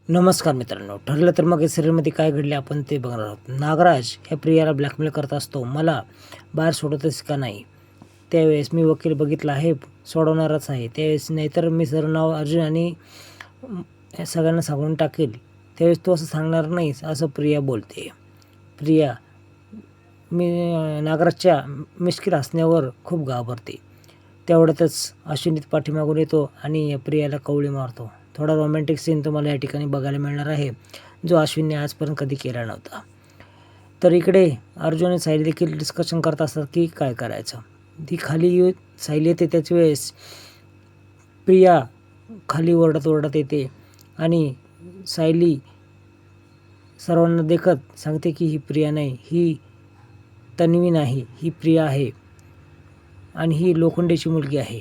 नमस्कार मित्रांनो, ठरलं तर मग या सिरियलमध्ये काय घडले आपण ते बघणार आहोत. नागराज ह्या प्रियाला ब्लॅकमेल करत असतो, मला बाहेर सोडतच का नाही. त्यावेळेस मी वकील बघितला आहे, सोडवणारच आहे. त्यावेळेस नाहीतर मी सर्व नाव अर्जुन आणि सगळ्यांना सांगून टाकेल. त्यावेळेस तू असं सांगणार नाहीस असं प्रिया बोलते. प्रिया नागराजच्या मिश्किल हसण्यावर खूप घाबरते. तेवढ्यातच अश्विनी पाठीमागून येतो आणि प्रियाला कवळी मारतो. थोडा रोमॅन्टिक सीन तुम्हाला या ठिकाणी बघायला मिळणार आहे, जो अश्विनने आजपर्यंत कधी केला नव्हता. तर इकडे अर्जुन आणि सायली देखील डिस्कशन करत असतात की काय करायचं. ती खाली सायली येते त्याच वेळेस प्रिया खाली ओरडत येते आणि सायली सर्वांना देखत सांगते की ही प्रिया नाही, ही तन्वी नाही, ही प्रिया आहे आणि ही लोखंडेची मुलगी आहे.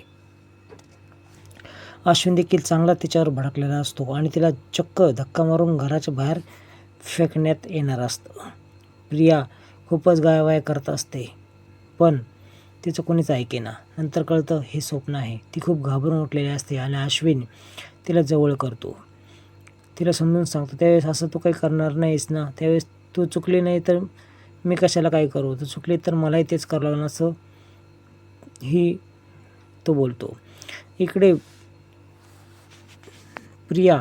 अश्विन देखील चांगला तिच्यावर भडकलेला असतो आणि तिला चक्क धक्का मारून घराच्या बाहेर फेकण्यात येणार असतं. प्रिया खूपच गायवाय करत असते, पण तिचं कोणीच ऐकेना. नंतर कळतं हे स्वप्न आहे. ती खूप घाबरून उठलेली असते आणि अश्विन तिला जवळ करतो. तिला समजून सांगतो, त्यावेळेस असं तू काही करणार नाहीस ना, त्यावेळेस तू चुकली नाही तर मी कशाला काय करू, तू चुकली तर मलाही तेच करावं लागणार असं तो बोलतो. इकडे प्रिया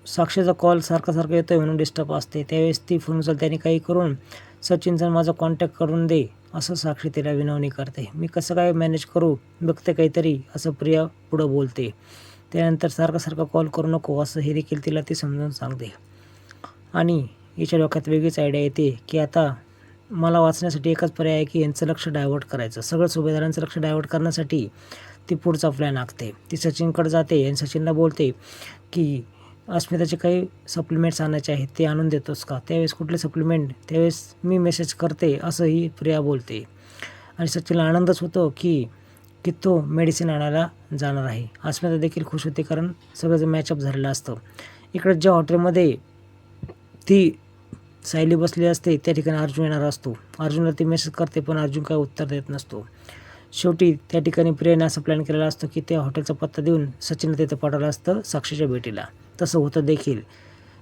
साक्षीचा कॉल सारखा येतोय म्हणून डिस्टर्ब असते. त्यावेळेस ती फोन उचलते आणि काही करून सचिनचा माझा कॉन्टॅक्ट करून दे असं साक्षी तिला विनवणी करते. मी कसं काय मॅनेज करू बघते काहीतरी असं प्रिया पुढं बोलते. त्यानंतर सारखा कॉल करू नको असं हे देखील तिला ती समजून सांगते. आणि हिच्या डोक्यात वेगळीच आयडिया येते की आता मला वाचण्यासाठी एकच पर्याय आहे की यांचं लक्ष डायव्हर्ट करायचं. सगळं सुभेदारांचं लक्ष डायव्हर्ट करण्यासाठी ती पुढचा प्लॅन आखते. ती सचिनकडे जाते आणि सचिनला बोलते की अस्मिताचे काही सप्लिमेंट्स आणायचे आहेत, ते आणून देतोस का. त्यावेळेस कुठले सप्लिमेंट, त्यावेळेस मी मेसेज करते असं ही प्रिया बोलते. आणि सचिनला आनंदच होतो की तो मेडिसिन आणायला जाणार आहे. अस्मिता देखील खुश होते कारण सगळं मॅचअप झालेलं असतं. इकडे ज्या हॉटेलमध्ये ती सायली बसली असते त्या ठिकाणी अर्जुन येणार असतो. अर्जुनला ती मेसेज करते पण अर्जुन काय उत्तर देत नसतो. शेवटी त्या ठिकाणी प्रियाने असं प्लॅन केलेला असतो की त्या हॉटेलचा पत्ता देऊन सचिनला तिथं पाठवलं असतं साक्षीच्या भेटीला. तसं होतं देखील.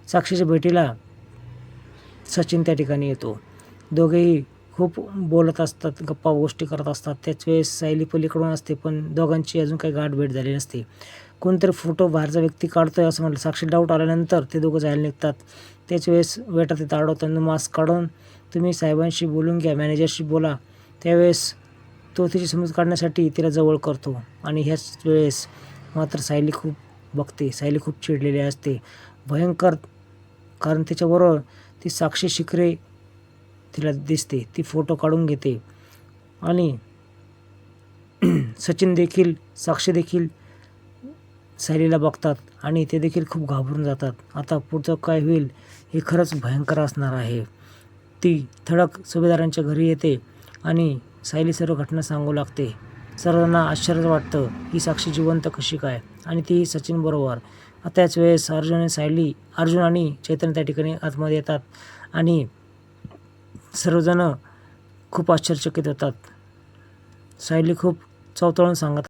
साक्षीच्या भेटीला सचिन त्या ठिकाणी येतो. दोघेही खूप बोलत असतात, गप्पा गोष्टी करत असतात. त्याच वेळेस सायली पलीकडून असते पण दोघांची अजून काही गाठभेट झाली नसते. कोणतरी फोटो बाहेरचा व्यक्ती काढतोय असं म्हटलं. साक्षी डाऊट आल्यानंतर ते दोघं जायला निघतात. त्याच वेळेस वेटर तिथं अडवताना मास्क काढून तुम्ही साहेबांशी बोलून घ्या, मॅनेजरशी बोला. त्यावेळेस तो तिची समज काढण्यासाठी तिला जवळ करतो आणि ह्याच वेळेस मात्र सायली खूप बघते. सायली खूप चिडलेली असते, भयंकर, कारण त्याच्याबरोबर ती साक्षी शिखरे तिला दिसते. ती फोटो काढून घेते आणि सचिन देखील साक्षी देखील सायलीला बघतात आणि ते देखील खूप घाबरून जातात. आता पुढचं काय होईल हे खरंच भयंकर असणार आहे. ती थडक सुभेदारांच्या घरी येते आणि सायली सर्व घटना सांगू लागते. सर्वांना आश्चर्य वाटतं, ही साक्षी जिवंत कशी काय आणि तीही सचिन बरोबर. त्याच वेळेस अर्जुन आणि चैतन्य त्या ठिकाणी आतमध्ये येतात आणि सर्वजण खूप आश्चर्यचकित होतात. सायली खूप चवताळून सांगत